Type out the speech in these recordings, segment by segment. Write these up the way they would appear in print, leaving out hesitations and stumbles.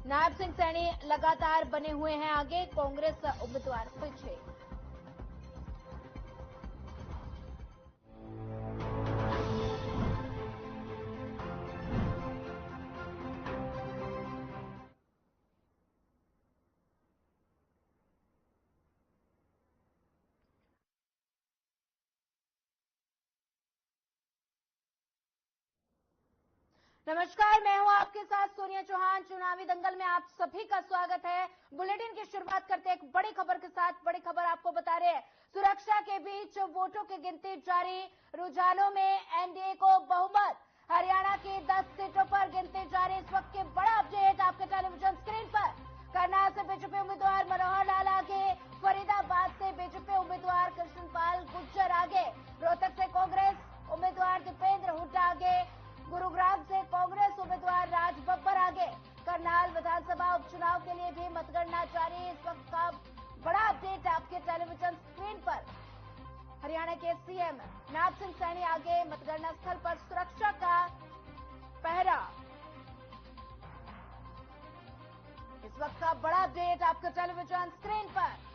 नायब सिंह सैनी लगातार बने हुए हैं आगे, कांग्रेस उम्मीदवार पीछे। नमस्कार, मैं हूं आपके साथ सोनिया चौहान। चुनावी दंगल में आप सभी का स्वागत है। बुलेटिन की शुरुआत करते हैं एक बड़ी खबर के साथ। बड़ी खबर आपको बता रहे हैं, सुरक्षा के बीच वोटों की गिनती जारी, रुझानों में एनडीए को बहुमत। हरियाणा की 10 सीटों पर गिनती जारी। इस वक्त के बड़ा अपडेट आपके टेलीविजन स्क्रीन पर। करनाल से बीजेपी उम्मीदवार मनोहर लाल आगे, फरीदाबाद से बीजेपी उम्मीदवार कृष्णपाल गुर्जर आगे, रोहतक से कांग्रेस उम्मीदवार दीपेंद्र हुड्डा आगे, गुरुग्राम से कांग्रेस उम्मीदवार राज बब्बर आगे। करनाल विधानसभा उपचुनाव के लिए भी मतगणना जारी। इस वक्त का बड़ा अपडेट आपके टेलीविजन स्क्रीन पर। हरियाणा के सीएम नायब सिंह सैनी आगे, मतगणना स्थल पर सुरक्षा का पहरा। इस वक्त का बड़ा अपडेट आपके टेलीविजन स्क्रीन पर।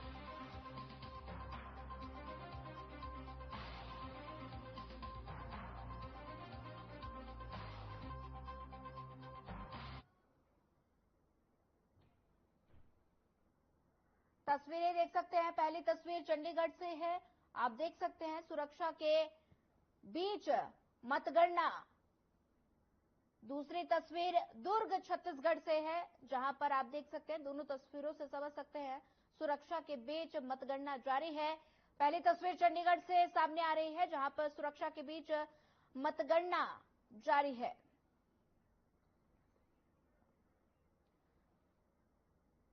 तस्वीरें देख सकते हैं। पहली तस्वीर चंडीगढ़ से है। आप देख सकते हैं सुरक्षा के बीच मतगणना। दूसरी तस्वीर दुर्ग छत्तीसगढ़ से है, जहां पर आप देख सकते हैं, दोनों तस्वीरों से समझ सकते हैं सुरक्षा के बीच मतगणना जारी है। पहली तस्वीर चंडीगढ़ से सामने आ रही है, जहां पर सुरक्षा के बीच मतगणना जारी है।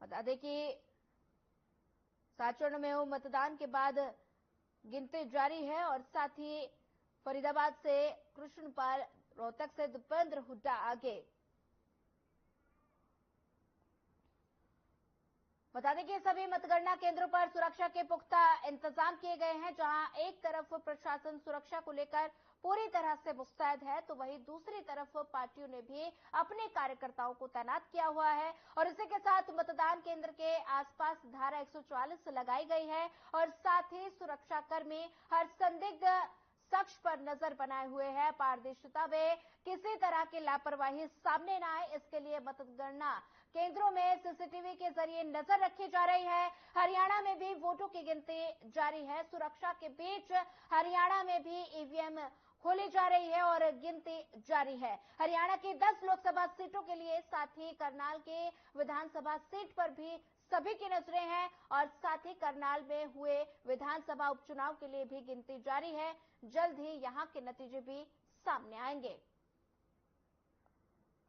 बता दें कि 7 चरणों में हो मतदान के बाद गिनती जारी है और साथ ही फरीदाबाद से कृष्णपाल, रोहतक से दीपेंद्र हुड्डा आगे। बता दें कि सभी मतगणना केंद्रों पर सुरक्षा के पुख्ता इंतजाम किए गए हैं। जहां एक तरफ प्रशासन सुरक्षा को लेकर पूरी तरह से मुस्तैद है, तो वहीं दूसरी तरफ पार्टियों ने भी अपने कार्यकर्ताओं को तैनात किया हुआ है। और इसी के साथ मतदान केंद्र के आसपास धारा 144 लगाई गई है और साथ ही सुरक्षाकर्मी हर संदिग्ध शख्स पर नजर बनाए हुए हैं। पारदर्शिता में किसी तरह की लापरवाही सामने न आए, इसके लिए मतगणना केंद्रों में सीसीटीवी के जरिए नजर रखी जा रही है। हरियाणा में भी वोटों की गिनती जारी है। सुरक्षा के बीच हरियाणा में भी ईवीएम खोली जा रही है और गिनती जारी है। हरियाणा की 10 लोकसभा सीटों के लिए, साथ ही करनाल के विधानसभा सीट पर भी सभी की नजरें हैं और साथ ही करनाल में हुए विधानसभा उपचुनाव के लिए भी गिनती जारी है। जल्द ही यहां के नतीजे भी सामने आएंगे।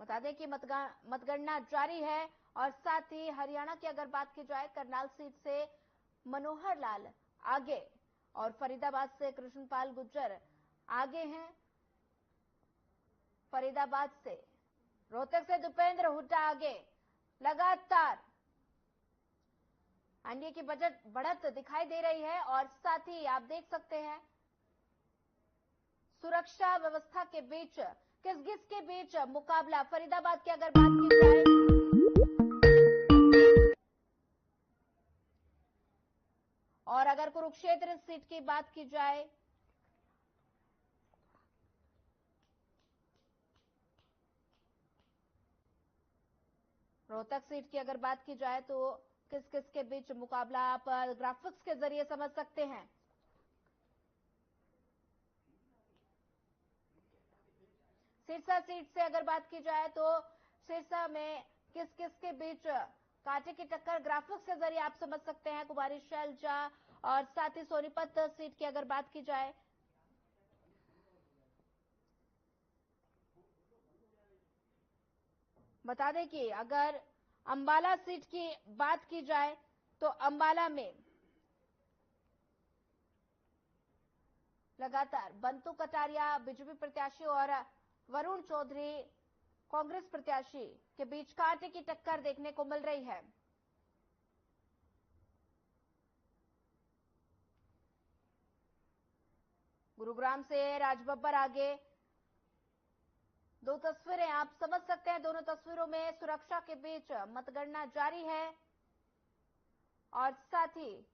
बता दें कि मतगणना जारी है और साथ ही हरियाणा की अगर बात की जाए, करनाल सीट से मनोहर लाल आगे और फरीदाबाद से कृष्णपाल गुर्जर आगे हैं। फरीदाबाद से, रोहतक से दीपेंद्र हुड्डा आगे। लगातार एनडीए की बजट बढ़त दिखाई दे रही है और साथ ही आप देख सकते हैं सुरक्षा व्यवस्था के बीच किस किस के बीच मुकाबला। फरीदाबाद की अगर बात की जाए, और अगर कुरुक्षेत्र सीट की बात की जाए, रोहतक सीट की अगर बात की जाए, तो किस किस के बीच मुकाबला आप ग्राफिक्स के जरिए समझ सकते हैं। सिरसा सीट से अगर बात की जाए, तो सिरसा में किस किस के बीच कांटे की टक्कर ग्राफिक्स के जरिए आप समझ सकते हैं। कुमारी शैलजा और साथ ही सोनीपत सीट की अगर बात की जाए, बता दें कि अगर अंबाला सीट की बात की जाए, तो अंबाला में लगातार बंतु कटारिया बीजेपी प्रत्याशी और वरुण चौधरी कांग्रेस प्रत्याशी के बीच कांटे की टक्कर देखने को मिल रही है। गुरुग्राम से राज बब्बर आगे, दो तस्वीरें आप समझ सकते हैं, दोनों तस्वीरों में सुरक्षा के बीच मतगणना जारी है और साथ ही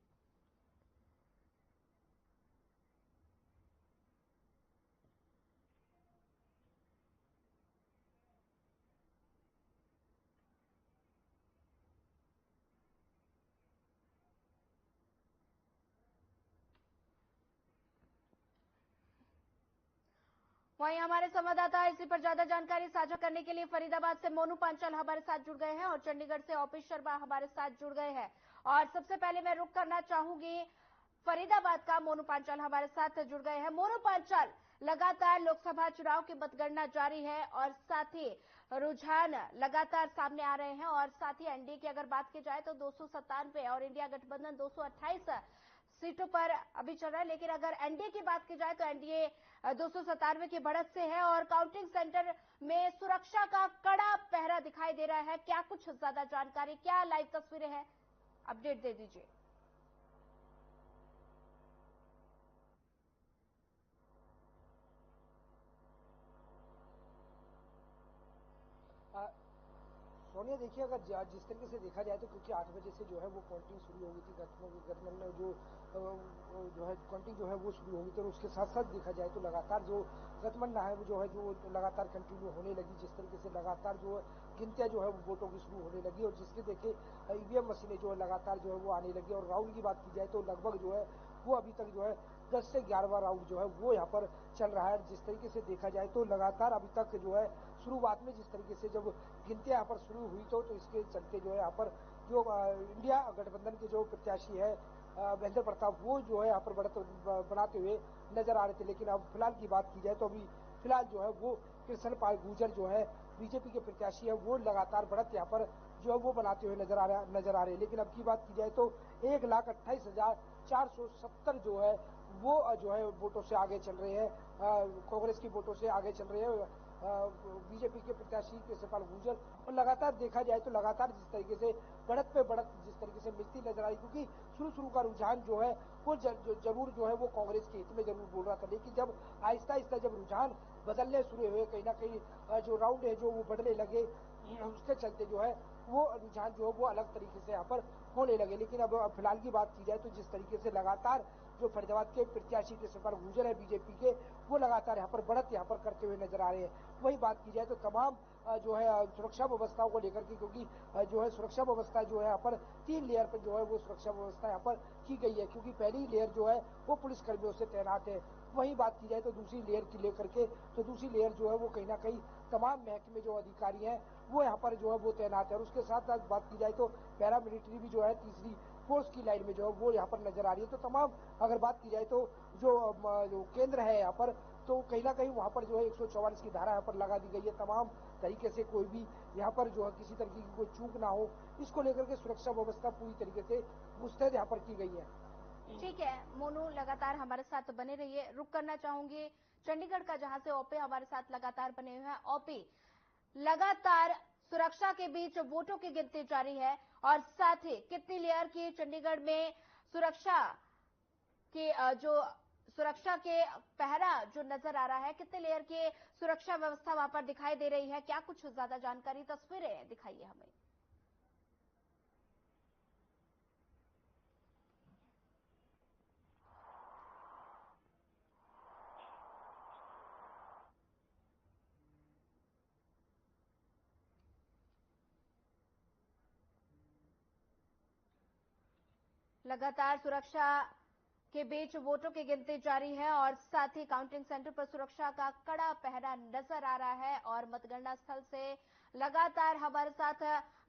वहीं हमारे संवाददाता इसी पर ज्यादा जानकारी साझा करने के लिए फरीदाबाद से मोनू पांचाल हमारे साथ जुड़ गए हैं और चंडीगढ़ से ओपी शर्मा हमारे साथ जुड़ गए हैं। और सबसे पहले मैं रुक करना चाहूंगी फरीदाबाद का, मोनू पांचाल हमारे साथ जुड़ गए हैं। मोनू पांचाल, लगातार लोकसभा चुनाव की मतगणना जारी है और साथ ही रुझान लगातार सामने आ रहे हैं और साथ ही एनडीए की अगर बात की जाए तो 297 और इंडिया गठबंधन 228 सीटों पर अभी चल रहा है, लेकिन अगर एनडीए की बात की जाए तो एनडीए 297 की बढ़त से है और काउंटिंग सेंटर में सुरक्षा का कड़ा पहरा दिखाई दे रहा है। क्या कुछ ज्यादा जानकारी, क्या लाइव तस्वीरें हैं, अपडेट दे दीजिए। सोनिया, देखिए, अगर जिस तरीके से देखा जाए तो क्योंकि 8 बजे से जो है वो काउंटिंग शुरू हो गई थी, गठबंधन जो है काउंटिंग जो है वो शुरू हो गई थी और उसके साथ साथ देखा जाए तो लगातार जो गठबंधन है वो जो है जो लगातार कंटिन्यू होने लगी। जिस तरीके से लगातार जो गिनतियां जो है वो वोटों की शुरू होने लगी और जिसके देखे ईवीएम मशीनें जो है लगातार जो है वो आने लगी और राउंड की बात की जाए तो लगभग जो है वो अभी तक जो है 10 से 11वां राउंड जो है वो यहाँ पर चल रहा है। जिस तरीके से देखा जाए तो लगातार अभी तक जो है शुरुआत में जिस तरीके से जब गिनतियां यहाँ पर शुरू हुई तो इसके चलते जो है यहाँ पर जो इंडिया गठबंधन के जो प्रत्याशी है महेंद्र प्रताप, वो जो है यहाँ पर बढ़त बनाते हुए नजर आ रहे थे। लेकिन अब फिलहाल की बात की जाए तो अभी फिलहाल जो है वो कृष्ण पाल गुर्जर जो है बीजेपी के प्रत्याशी है वो लगातार बढ़त यहाँ पर जो है वो बनाते हुए नजर आ रहे हैं। लेकिन अब की बात की जाए तो 1,28,470 जो है वो जो है वोटों से आगे चल रहे हैं, कांग्रेस की वोटों से आगे चल रहे हैं बीजेपी के प्रत्याशी कृष्णपाल गुर्जर। और लगातार देखा जाए तो लगातार जिस तरीके से बढ़त पे बढ़त जिस तरीके से मिलती नजर आई, क्योंकि शुरू का रुझान जो है वो जरूर जो है वो कांग्रेस के हित में जरूर बोल रहा था। लेकिन जब आहिस्ता आहिस्ता जब रुझान बदलने शुरू हुए, कहीं ना कहीं जो राउंड है जो वो बढ़ने लगे, उसके चलते जो है वो रुझान जो है वो अलग तरीके से यहाँ पर होने लगे। लेकिन अब फिलहाल की बात की जाए तो जिस तरीके से लगातार जो फरीदाबाद के प्रत्याशी कृष्णपाल गुर्जर है बीजेपी के, वो लगातार यहाँ पर बढ़त यहाँ पर करते हुए नजर आ रहे हैं। वही बात की जाए तो तमाम जो है सुरक्षा व्यवस्थाओं को लेकर के, क्योंकि जो है सुरक्षा व्यवस्था जो है यहाँ पर 3 लेयर पर जो है वो सुरक्षा व्यवस्था यहाँ पर की गई है, क्योंकि पहली लेयर जो है वो पुलिस कर्मियों से तैनात है। वही बात की जाए तो दूसरी लेयर की लेकर के तो दूसरी लेयर जो है वो कहीं ना कहीं तमाम महकमे जो अधिकारी हैं वो यहाँ पर जो है वो तैनात है। और उसके साथ साथ बात की जाए तो पैरामिलिट्री भी जो है तीसरी फोर्स की लाइन में जो है वो यहाँ पर नजर आ रही है। तो तमाम अगर बात की जाए तो जो केंद्र है यहाँ पर, तो कहीं ना कहीं वहां पर जो है 144 की धारा यहाँ पर लगा दी गई है। तमाम तरीके से कोई भी यहाँ पर जो है किसी तरीके की कोई चूक ना हो, इसको लेकर के सुरक्षा व्यवस्था पूरी तरीके से मुस्तैद यहाँ पर की गई है। ठीक है मोनू, लगातार हमारे साथ बने रहिए। रुक करना चाहूंगी चंडीगढ़ का, जहां से ओपी हमारे साथ लगातार बने हुए हैं। ओपी, लगातार सुरक्षा के बीच वोटों की गिनती जारी है और साथ ही कितनी लेयर की चंडीगढ़ में सुरक्षा की जो सुरक्षा के पहरा जो नजर आ रहा है, कितने लेयर की सुरक्षा व्यवस्था वहां पर दिखाई दे रही है, क्या कुछ ज्यादा जानकारी, तस्वीरें दिखाइए हमें। लगातार सुरक्षा के बीच वोटों की गिनती जारी है और साथ ही काउंटिंग सेंटर पर सुरक्षा का कड़ा पहरा नजर आ रहा है और मतगणना स्थल से लगातार हमारे साथ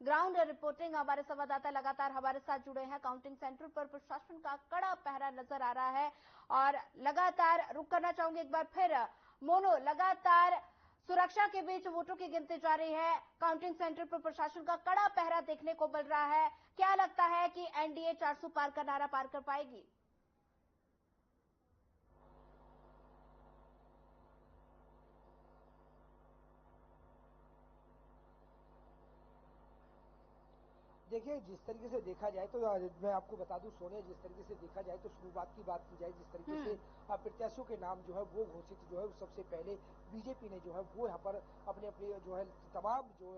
ग्राउंड रिपोर्टिंग हमारे संवाददाता लगातार हमारे साथ जुड़े हैं। काउंटिंग सेंटर पर प्रशासन का कड़ा पहरा नजर आ रहा है और लगातार रुक करना चाहूंगी एक बार फिर मोनो, लगातार सुरक्षा के बीच वोटों की गिनती जारी है, काउंटिंग सेंटर पर प्रशासन का कड़ा पहरा देखने को मिल रहा है। क्या लगता है कि एनडीए 400 पार का नारा पार कर पाएगी? देखिए, जिस तरीके से देखा जाए तो मैं आपको बता दूं सोनिया, जिस तरीके से देखा जाए तो शुरुआत की बात की जाए, जिस तरीके से प्रत्याशियों के नाम जो है वो घोषित जो है सबसे पहले बीजेपी ने जो है वो यहाँ पर अपने अपने जो है तमाम जो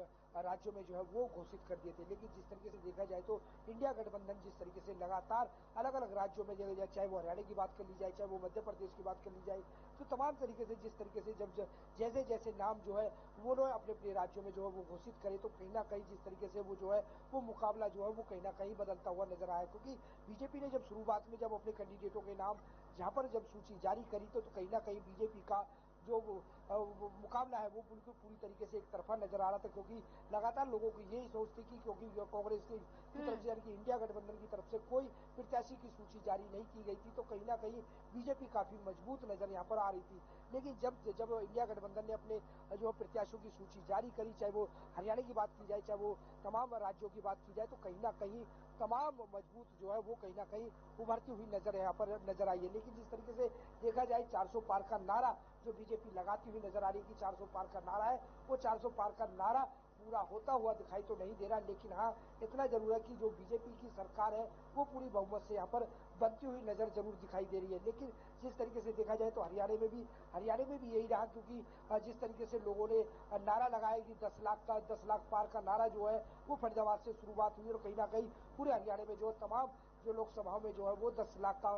राज्यों में जो है वो घोषित कर दिए थे। लेकिन जिस तरीके से देखा जाए तो इंडिया गठबंधन जिस तरीके से लगातार अलग अलग राज्यों में चाहे वो हरियाणा की बात कर ली जाए, चाहे वो मध्य प्रदेश की बात कर ली जाए, तो तमाम तरीके से जिस तरीके से जब जैसे जैसे नाम जो है वो लोग अपने अपने राज्यों में जो है वो घोषित करे, तो कहीं ना कहीं जिस तरीके से वो जो है वो मुकाबला जो है वो कहीं ना कहीं बदलता हुआ नजर आया। क्योंकि बीजेपी ने जब शुरुआत में जब अपने कैंडिडेटों के नाम जहां पर जब सूची जारी करी तो कहीं ना कहीं बीजेपी का जो वो मुकाबला है वो बिल्कुल पूरी तरीके से एक तरफा नजर आ रहा था। क्योंकि लगातार लोगों को यही सोच थी कि क्योंकि कांग्रेस की तरफ से यानी कि इंडिया गठबंधन की तरफ से कोई प्रत्याशी की सूची जारी नहीं की गई थी, तो कहीं ना कहीं बीजेपी काफी मजबूत नजर यहाँ पर आ रही थी। लेकिन जब इंडिया गठबंधन ने अपने जो प्रत्याशियों की सूची जारी करी, चाहे वो हरियाणा की बात की जाए, चाहे वो तमाम राज्यों की बात की जाए, तो कहीं ना कहीं तमाम मजबूत जो है वो कहीं ना कहीं उभरती हुई नजर यहाँ पर नजर आई है। लेकिन जिस तरीके से देखा जाए 400 पार का नारा जो बीजेपी लगाती हुई नजर आ रही है कि 400 पार का नारा है, वो 400 पार का नारा पूरा होता हुआ दिखाई तो नहीं दे रहा। लेकिन हाँ, इतना जरूर है कि जो बीजेपी की सरकार है वो पूरी बहुमत से यहाँ पर बनती हुई नजर जरूर दिखाई दे रही है। लेकिन जिस तरीके से देखा जाए तो हरियाणा में भी यही रहा। क्योंकि जिस तरीके से लोगों ने नारा लगाया कि 10 लाख पार का नारा जो है वो फरीदाबाद से शुरुआत हुई और कहीं ना कहीं पूरे हरियाणा में जो तमाम जो लोकसभा में जो है वो 10 लाख का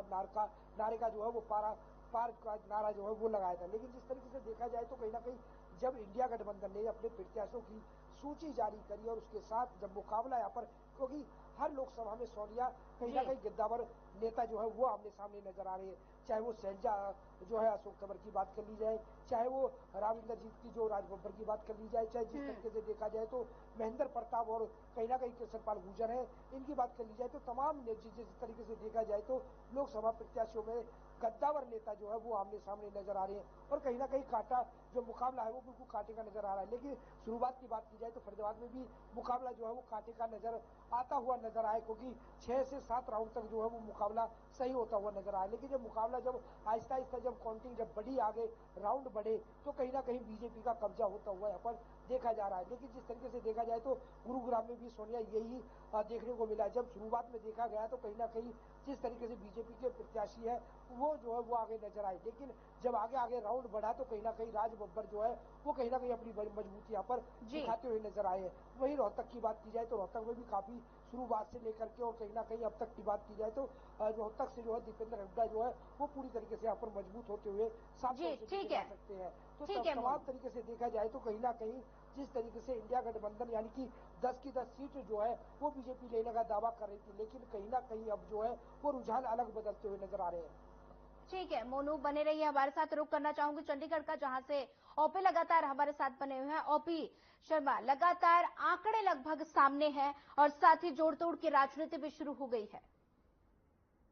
नारे का जो है वो पार का नारा जो है वो लगाया था। लेकिन जिस तरीके से देखा जाए तो कहीं ना कहीं जब इंडिया गठबंधन ने अपने प्रत्याशियों की सूची जारी करी और उसके साथ जब मुकाबला यहाँ पर, क्योंकि हर लोकसभा में सोनिया कहीं ना कहीं गिद्दावर नेता जो है वो आमने सामने नजर आ रहे हैं। चाहे वो शैलजा जो है अशोक तंवर की बात कर ली जाए, चाहे वो राव इंद्रजीत की जो राजबब्बर की बात कर ली जाए, चाहे जिस तरीके से देखा जाए तो महेंद्र प्रताप और कहीं ना कहीं कृष्णपाल गुर्जर है, इनकी बात कर ली जाए, तो तमाम जिस तरीके से देखा जाए तो लोकसभा प्रत्याशियों में गद्दावर नेता जो है वो आमने सामने नजर आ रहे हैं और कहीं ना कहीं कांटा जो मुकाबला है वो बिल्कुल कांटे का नजर आ रहा है। लेकिन शुरुआत की बात की जाए तो फरीदाबाद में भी मुकाबला जो है वो कांटे का नजर आता हुआ नजर आया। क्योंकि 6 से 7 राउंड तक जो है वो मुकाबला सही होता हुआ नजर आया। लेकिन जब मुकाबला जब आहिस्ता आहिस्ता जब काउंटिंग जब बढ़ी, आगे राउंड बढ़े, तो कहीं ना कहीं बीजेपी का कब्जा होता हुआ यहाँ पर देखा जा रहा है। लेकिन जिस तरीके से देखा जाए तो गुरुग्राम में भी सोनिया यही देखने को मिला। जब शुरुआत में देखा गया तो कहीं ना कहीं जिस तरीके से बीजेपी के प्रत्याशी है वो जो है वो आगे नजर आए। लेकिन जब आगे राउंड बढ़ा तो कहीं ना कहीं राज बब्बर जो है वो कहीं ना कहीं अपनी मजबूती यहाँ पर दिखाते हुए नजर आए हैं। वही रोहतक की बात की जाए तो रोहतक में भी काफी शुरुआत से लेकर के और कहीं ना कहीं अब तक की बात की जाए तो रोहतक से जो है दीपेंद्र हुड्डा जो है वो पूरी तरीके से यहाँ पर मजबूत होते हुए साफ तौर से देखे जा सकते हैं। तो तमाम तरीके से देखा जाए तो कहीं ना कहीं जिस तरीके से इंडिया गठबंधन यानी कि 10 की 10 सीट जो है वो बीजेपी लेने का दावा कर रही थी, लेकिन कहीं ना कहीं अब जो है वो रुझान अलग बदलते हुए नजर आ रहे हैं। ठीक है मोनू, बने रहिए हमारे साथ। रुक करना चाहूंगी चंडीगढ़ का, जहां से ओपी लगातार हमारे साथ बने हुए हैं। ओपी शर्मा, लगातार आंकड़े लगभग सामने हैं और साथ ही जोड़ तोड़ की राजनीति भी शुरू हो गई है।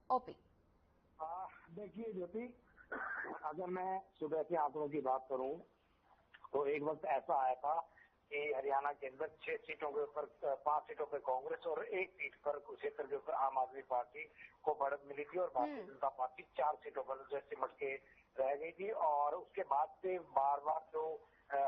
ओपी देखिए ज्योति, अगर मैं सुबह के आंकड़ों की बात करूं तो एक वक्त ऐसा आया था कि हरियाणा के अंदर 6 सीटों के ऊपर 5 सीटों पर कांग्रेस और 1 सीट पर कुरुक्षेत्र के ऊपर आम आदमी पार्टी को बढ़त मिली थी और भारतीय जनता पार्टी 4 सीटों पर जो सिमट के रह गई थी। और उसके बाद से बार बार जो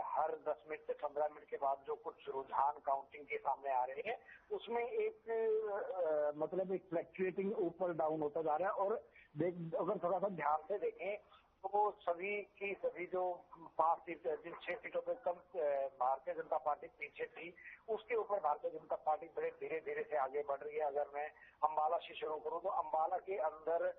हर 10 मिनट से 15 मिनट के बाद जो कुछ रुझान काउंटिंग के सामने आ रहे हैं उसमें एक मतलब एक फ्लक्चुएटिंग ऊपर डाउन होता जा रहा है। और अगर थोड़ा सा ध्यान से देखें तो सभी जो 5 सीट जिन 6 सीटों पर कम भारतीय जनता पार्टी पीछे थी उसके ऊपर भारतीय जनता पार्टी बड़े धीरे धीरे से आगे बढ़ रही है। अगर मैं अंबाला से शुरू करूं तो अंबाला के अंदर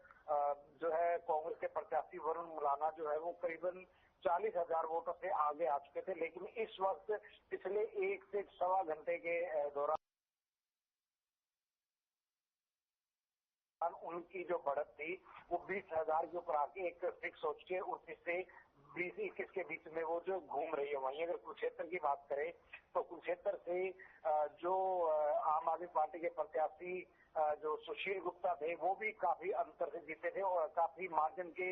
जो है कांग्रेस के प्रत्याशी वरुण मुलाना जो है वो करीबन 40,000 वोटों से आगे आ चुके थे। लेकिन इस वक्त पिछले 1 से सवा घंटे के दौरान उनकी जो बढ़त थी वो 20,000 के ऊपर आके एक फिक्स हो चुकी है। 29 से 20-21 के बीच में वो जो घूम रही है। वहीं अगर कुरुक्षेत्र की बात करें तो कुरुक्षेत्र से जो आम आदमी पार्टी के प्रत्याशी जो सुशील गुप्ता थे वो भी काफी अंतर से जीते थे और काफी मार्जिन के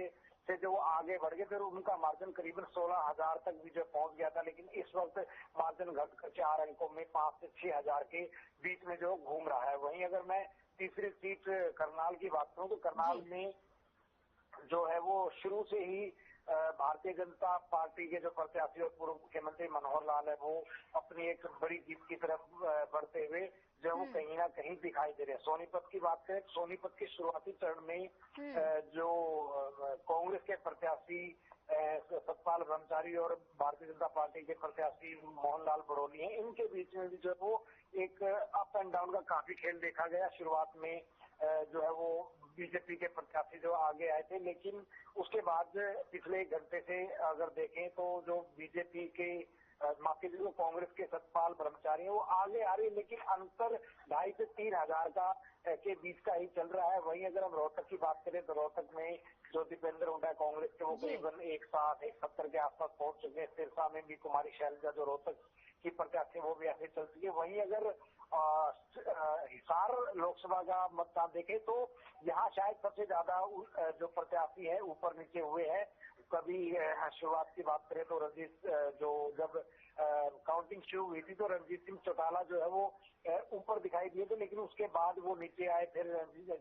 से जो आगे बढ़ गए थे। उनका मार्जिन करीबन 16,000 तक भी जो पहुंच गया था। लेकिन इस वक्त मार्जिन घटकर 4 अंकों में 5 से 6,000 के बीच में जो घूम रहा है। वहीं अगर मैं तीसरी सीट करनाल की बात करूं तो करनाल में जो है वो शुरू से ही भारतीय जनता पार्टी के जो प्रत्याशी और पूर्व मुख्यमंत्री मनोहर लाल है वो अपनी एक बड़ी जीत की तरफ बढ़ते हुए जो वो कहीं ना कहीं दिखाई दे रहे हैं। सोनीपत की बात करें, सोनीपत के शुरुआती चरण में जो कांग्रेस के प्रत्याशी सतपाल ब्रह्मचारी और भारतीय जनता पार्टी के प्रत्याशी मोहनलाल बड़ोली हैं, इनके बीच में भी जो है वो एक अप एंड डाउन का काफी खेल देखा गया। शुरुआत में जो है वो बीजेपी के प्रत्याशी जो आगे आए थे, लेकिन उसके बाद पिछले एक घंटे से अगर देखें तो जो बीजेपी के माफ कीजिए जो कांग्रेस के सतपाल ब्रह्मचारी हैं वो आगे आ रही है, लेकिन अंतर 2,500 से 3,000 का के बीच का ही चल रहा है। वहीं अगर हम रोहतक की बात करें तो रोहतक में जो दीपेंद्र हुड्डा कांग्रेस के वो करीबन 160-170 के आसपास पहुंच चुके हैं। सिरसा में भी कुमारी शैलजा जो रोहतक की प्रत्याशी वो भी ऐसे चल चुकी है। वहीं अगर हिसार लोकसभा का मतदान देखें तो यहाँ शायद सबसे ज्यादा जो प्रत्याशी है ऊपर नीचे हुए हैं। कभी शुरुआत की बात करें तो रंजीत जो जब काउंटिंग शुरू हुई थी तो रणजीत सिंह चौटाला जो है वो ऊपर दिखाई दिए थे, लेकिन उसके बाद वो नीचे आए। फिर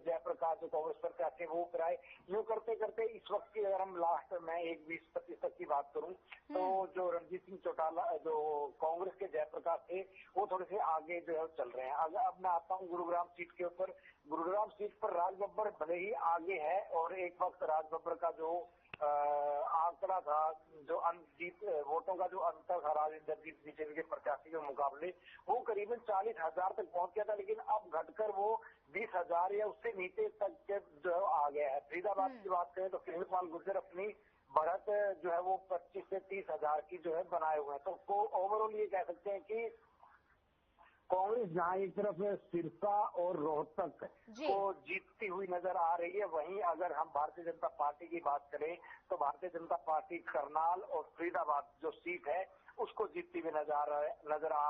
जयप्रकाश जो कांग्रेस प्रत्याशी वो ऊपर आए। यूं करते करते इस वक्त की अगर हम लास्ट में 1-20-25 तक की बात करूं तो जो रणजीत सिंह चौटाला जो कांग्रेस के जयप्रकाश थे वो थोड़े से आगे जो है चल रहे हैं। अब मैं आता हूँ गुरुग्राम सीट के ऊपर। गुरुग्राम सीट पर राज बब्बर भले ही आगे है और एक वक्त राज बब्बर का जो आंकड़ा था, जो जीत वोटों का जो अंतर था राजेंद्र जीत बीजेपी के प्रत्याशी के मुकाबले वो करीबन 40,000 तक पहुंच गया था, लेकिन अब घटकर वो 20,000 या उससे नीचे तक के जो है आ गया है। फरीदाबाद की बात करें तो कृष्णपाल गुर्जर अपनी बढ़त जो है वो 25 से 30,000 की जो है बनाए हुए हैं। तो ओवरऑल ये कह सकते हैं कि कांग्रेस जहां एक तरफ सिरसा और रोहतक को जीतती हुई नजर आ रही है, वहीं अगर हम भारतीय जनता पार्टी की बात करें तो भारतीय जनता पार्टी करनाल और फरीदाबाद जो सीट है उसको जीतती हुई नजर आ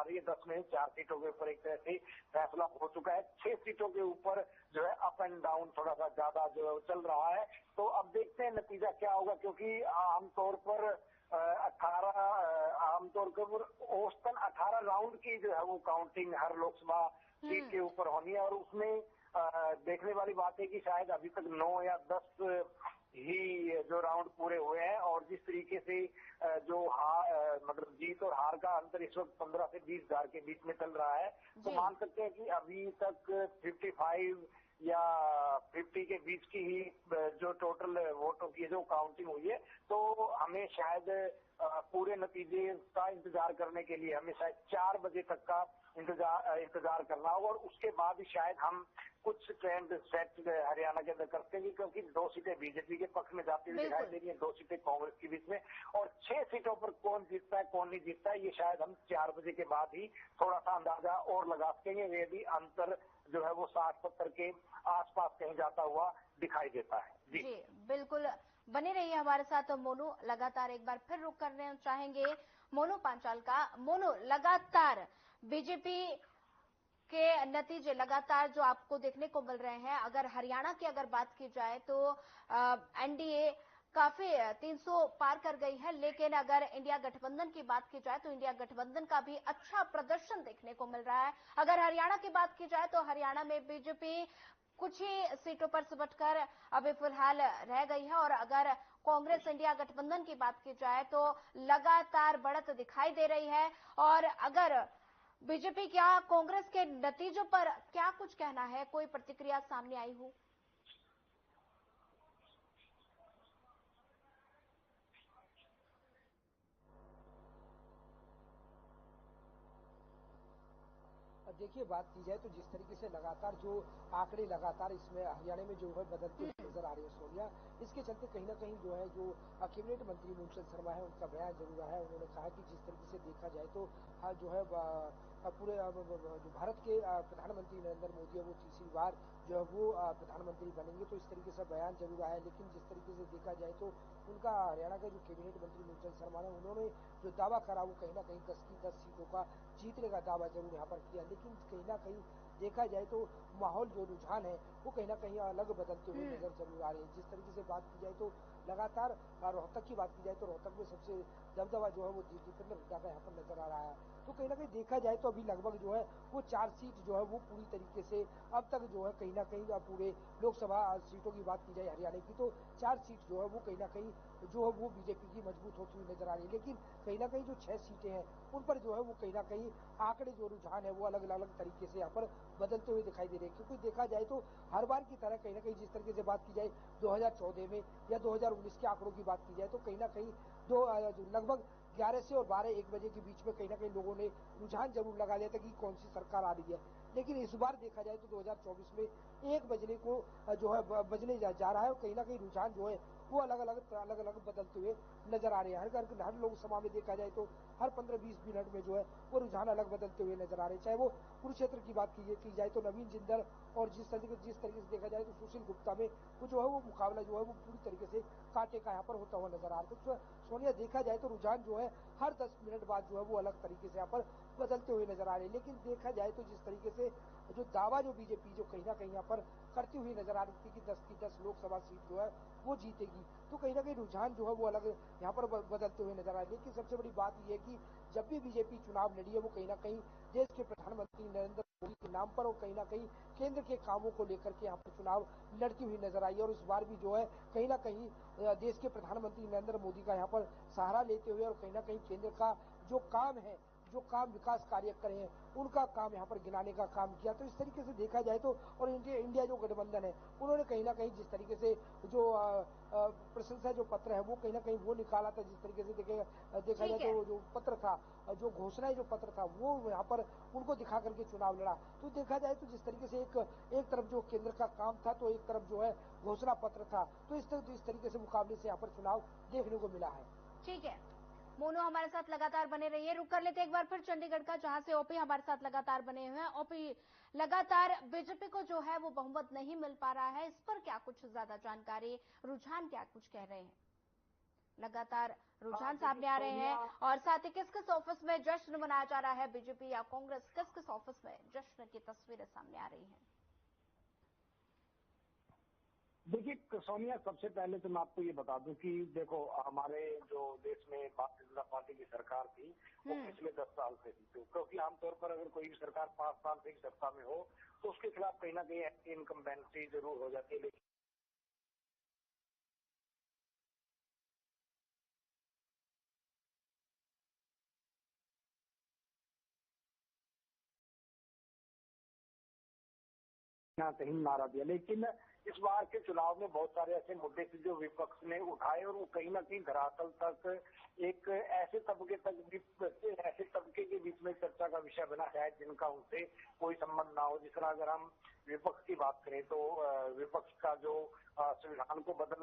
रही है। 10 में 4 सीटों के ऊपर एक तरह से फैसला हो चुका है। 6 सीटों के ऊपर जो है अप एंड डाउन थोड़ा सा ज्यादा जो चल रहा है। तो अब देखते हैं नतीजा क्या होगा, क्योंकि आमतौर पर 18 आमतौर पर औसतन 18 राउंड की जो है वो काउंटिंग हर लोकसभा सीट के ऊपर होनी है और उसमें देखने वाली बात है कि शायद अभी तक 9 या 10 ही जो राउंड पूरे हुए हैं और जिस तरीके से जो मतलब जीत और हार का अंतर इस वक्त 15 से 20,000 के बीच में चल रहा है, तो मान सकते हैं कि अभी तक 55 या 50 के बीच की ही जो टोटल वोटों की जो काउंटिंग हुई है। तो हमें शायद पूरे नतीजे का इंतजार करने के लिए हमें शायद 4 बजे तक का इंतजार करना होगा और उसके बाद ही शायद हम कुछ ट्रेंड सेट हरियाणा के अंदर करते हैं, क्योंकि 2 सीटें बीजेपी के पक्ष में जाती हुई दिखाई दे रही है, 2 सीटें कांग्रेस के बीच में और 6 सीटों पर कौन जीतता है कौन नहीं जीतता है ये शायद हम 4 बजे के बाद ही थोड़ा सा अंदाजा और लगा सकेंगे। यदि अंतर जो है वो 60-70 के आसपास कहीं जाता हुआ दिखाई देता है। जी बिल्कुल, बने रहिए हमारे साथ मोनू। लगातार एक बार फिर रुक करने चाहेंगे मोनू पांचाल का। मोनू, लगातार बीजेपी के नतीजे लगातार जो आपको देखने को मिल रहे हैं, अगर हरियाणा की अगर बात की जाए तो एनडीए काफी 300 पार कर गई है, लेकिन अगर इंडिया गठबंधन की बात की जाए तो इंडिया गठबंधन का भी अच्छा प्रदर्शन देखने को मिल रहा है। अगर हरियाणा की बात की जाए तो हरियाणा में बीजेपी कुछ ही सीटों पर सिमटकर अभी फिलहाल रह गई है और अगर कांग्रेस इंडिया गठबंधन की बात की जाए तो लगातार बढ़त दिखाई दे रही है। और अगर बीजेपी क्या कांग्रेस के नतीजों पर क्या कुछ कहना है, कोई प्रतिक्रिया सामने आई हो? देखिए, बात की जाए तो जिस तरीके से लगातार जो आंकड़े लगातार इसमें हरियाणा में जो है बदलते नजर आ रहे हैं सोनिया, इसके चलते कहीं ना कहीं जो है जो कैबिनेट मंत्री मूलचंद शर्मा है उनका बयान जरूर आया है। उन्होंने कहा कि जिस तरीके से देखा जाए तो जो है पूरे जो भारत के प्रधानमंत्री नरेंद्र मोदी है वो तीसरी बार जो है वो प्रधानमंत्री बनेंगे, तो इस तरीके से बयान जरूर आया है। लेकिन जिस तरीके से देखा जाए तो उनका हरियाणा के जो कैबिनेट मंत्री मूलचंद शर्मा ने उन्होंने जो दावा करा वो कहीं ना कहीं 10 की 10 सीटों का जीतने का दावा जरूर यहाँ पर किया, लेकिन कहीं ना कहीं देखा जाए तो माहौल जो रुझान है वो कहीं ना कहीं अलग बदलते हुए नजर जरूर आ रहे हैं। जिस तरीके से बात की जाए तो लगातार रोहतक की बात की जाए तो रोहतक में सबसे दबदबा जो है वो दीपेंद्र हुड्डा का यहाँ पर नजर आ रहा है। तो कहीं ना कहीं देखा जाए तो अभी लगभग जो है वो 4 सीट जो है वो पूरी तरीके से अब तक जो है कहीं ना कहीं पूरे लोकसभा सीटों की बात की जाए हरियाणा की तो 4 सीट जो है वो कहीं ना कहीं जो है वो बीजेपी की मजबूत होती हुई नजर आ रही है। लेकिन कहीं ना कहीं जो 6 सीटें हैं उन पर जो है वो कहीं ना कहीं आंकड़े जो रुझान है वो अलग अलग तरीके से यहाँ पर बदलते हुए दिखाई दे रहे हैं। क्योंकि देखा जाए तो हर बार की तरह कहीं ना कहीं जिस तरीके से बात की जाए 2014 में या 2019 के आंकड़ों की बात की जाए तो कहीं ना कहीं लगभग 11 से और 12-1 बजे के बीच में कहीं ना कहीं लोगों ने रुझान जरूर लगा लिया था कि कौन सी सरकार आ रही है। लेकिन इस बार देखा जाए तो 2024 में 1 बजने को जो है बजने जा रहा है और कहीं ना कहीं रुझान जो है वो अलग अलग बदलते हुए नजर आ रहे हैं। हर लोकसभा में देखा जाए तो हर 15-20 मिनट में जो है वो रुझान अलग बदलते हुए नजर आ रहे हैं। चाहे वो कुरुक्षेत्र की बात की जाए तो नवीन जिंदल और जिस तरीके से देखा जाए तो सुशील गुप्ता में वो जो है वो मुकाबला जो है वो पूरी तरीके से कांटे का यहाँ पर होता हुआ नजर आ रहा है। तो सोनिया देखा जाए तो रुझान जो है हर 10 मिनट बाद जो है वो अलग तरीके से यहाँ पर बदलते हुए नजर आ रहे हैं। लेकिन देखा जाए तो जिस तरीके से जो दावा जो बीजेपी जो कहीं ना कहीं यहाँ पर करती हुई नजर आ रही थी कि 10 की 10 लोकसभा सीट जो है वो जीतेगी, तो कहीं ना कहीं रुझान जो है वो अलग यहाँ पर बदलते हुए नजर आ रहे हैं। लेकिन सबसे बड़ी बात यह है कि जब भी बीजेपी चुनाव लड़ी है वो कहीं ना कहीं देश के प्रधानमंत्री नरेंद्र मोदी के नाम पर और कहीं ना कहीं केंद्र के कामों को लेकर के यहाँ पर चुनाव लड़ती हुई नजर आई है। और इस बार भी जो है कहीं ना कहीं देश के प्रधानमंत्री नरेंद्र मोदी का यहाँ पर सहारा लेते हुए और कहीं ना कहीं केंद्र का जो काम है, जो काम विकास कार्य करे हैं उनका काम यहाँ पर गिनाने का काम किया। तो इस तरीके से देखा जाए तो और इंडिया जो गठबंधन है उन्होंने कहीं ना कहीं जिस तरीके से जो प्रशंसा जो पत्र है वो कहीं ना कहीं वो निकाला था, जिस तरीके से देखा जाए तो जो पत्र था, जो घोषणाएं जो पत्र था वो यहाँ पर उनको दिखा करके चुनाव लड़ा। तो देखा जाए तो जिस तरीके से एक तरफ जो केंद्र का काम था तो एक तरफ जो है घोषणा पत्र था, तो इस तरीके से मुकाबले से यहाँ पर चुनाव देखने को मिला है। ठीक है, मोनू हमारे साथ लगातार बने रहिए। रुक कर लेते एक बार फिर चंडीगढ़ का, जहां से ओपी हमारे साथ लगातार बने हुए हैं। ओपी, लगातार बीजेपी को जो है वो बहुमत नहीं मिल पा रहा है, इस पर क्या कुछ ज्यादा जानकारी, रुझान क्या कुछ कह रहे हैं? लगातार रुझान सामने आ रहे हैं और साथ ही किस किस ऑफिस में जश्न मनाया जा रहा है, बीजेपी या कांग्रेस किस किस ऑफिस में जश्न की तस्वीरें सामने आ रही हैं? देखिए सोनिया, सबसे पहले तो मैं आपको ये बता दूं कि देखो, हमारे जो देश में भारतीय जनता पार्टी की सरकार थी वो पिछले 10 साल से थी। तो क्योंकि आमतौर पर अगर कोई भी सरकार 5 साल से सत्ता में हो तो उसके खिलाफ कहीं ना कहीं एंटी इनकम्बेंसी जरूर हो जाती है। लेकिन कहीं नारा दिया। लेकिन इस बार के चुनाव में बहुत सारे ऐसे मुद्दे थे जो विपक्ष ने उठाए और वो कहीं ना कहीं धरातल तक एक ऐसे तबके के बीच में चर्चा का विषय बना है जिनका उनसे कोई संबंध ना हो। जिस तरह अगर हम विपक्ष की बात करें तो विपक्ष का जो संविधान को बदलने